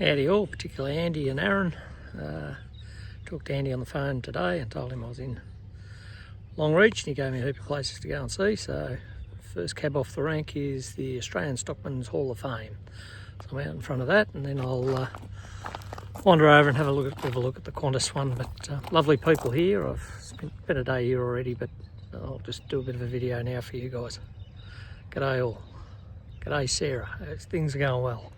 Howdy all, particularly Andy and Aaron. Talked to Andy on the phone today and told him I was in Longreach, and he gave me a heap of places to go and see. So first cab off the rank is the Australian Stockman's Hall of Fame. So I'm out in front of that, and then I'll wander over and have a look at the Qantas one. But lovely people here. I've spent a day here already, but I'll just do a bit of a video now for you guys. G'day all. G'day Sarah. Things are going well.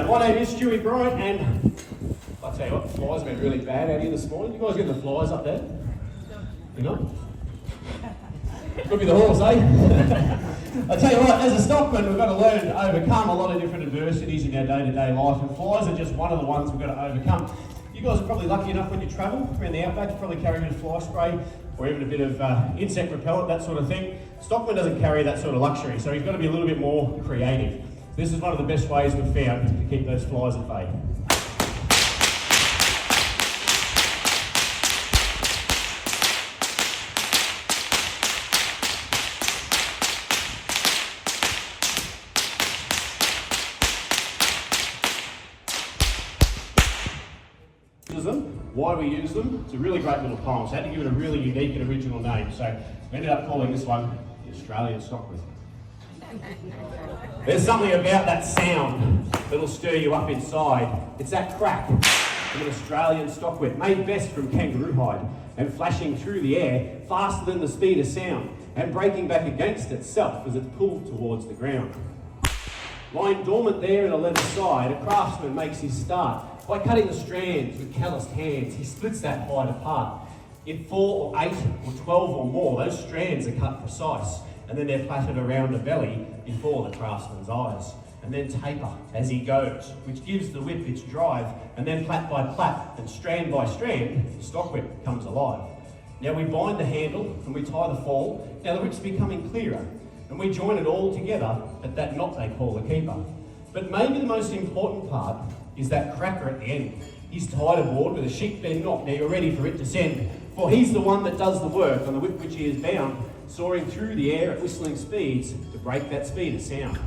My name is Stewie Bryant, and I'll tell you what, the flies have been really bad out here this morning. You guys getting the flies up there? You know? Could be the horse, eh? I tell you what, as a stockman, we've got to learn to overcome a lot of different adversities in our day-to-day life, and flies are just one of the ones we've got to overcome. You guys are probably lucky enough when you travel around the outback to probably carry a bit of fly spray or even a bit of insect repellent, that sort of thing. Stockman doesn't carry that sort of luxury, so he's got to be a little bit more creative. This is one of the best ways we've found to keep those flies at bay. Why do we use them? It's a really great little poem, so I had to give it a really unique and original name. So we ended up calling this one the Australian Stockman. There's something about that sound that'll stir you up inside. It's that crack of an Australian stockwhip, made best from kangaroo hide and flashing through the air faster than the speed of sound and breaking back against itself as it's pulled towards the ground. Lying dormant there in a leather side, a craftsman makes his start. By cutting the strands with calloused hands, he splits that hide apart. In 4 or 8 or 12 or more, those strands are cut precise, and then they're plaited around the belly before the craftsman's eyes, and then taper as he goes, which gives the whip its drive, and then plait by plait and strand by strand, the stock whip comes alive. Now we bind the handle and we tie the fall. Now the whip's becoming clearer, and we join it all together at that knot they call a keeper. But maybe the most important part is that cracker at the end. He's tied aboard with a sheep bend knot. Now you're ready for it to send, for he's the one that does the work on the whip which he is bound, soaring through the air at whistling speeds to break that speed of sound.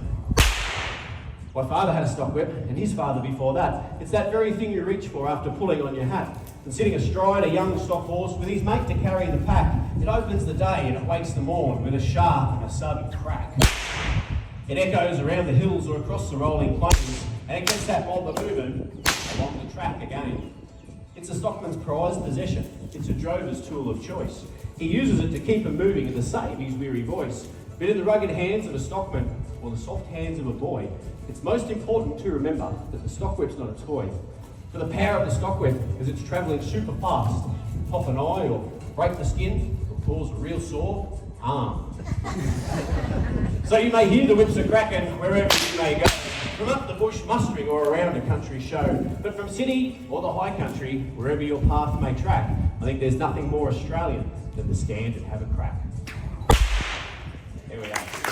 My father had a stock whip, and his father before that. It's that very thing you reach for after pulling on your hat. And sitting astride a young stock horse with his mate to carry the pack, it opens the day and it wakes the morn with a sharp and a sudden crack. It echoes around the hills or across the rolling plains, and it gets that mob moving along the track again. It's a stockman's prized possession. It's a drover's tool of choice. He uses it to keep him moving and to save his weary voice. But in the rugged hands of a stockman, or the soft hands of a boy, it's most important to remember that the stock whip's not a toy. For the power of the stock whip is it's travelling super fast. Pop an eye or break the skin or cause a real sore arm. So you may hear the whips are cracking wherever you may go, from up the bush mustering or around a country show, but from city or the high country, wherever your path may track, I think there's nothing more Australian than to stand and have a crack. There we are.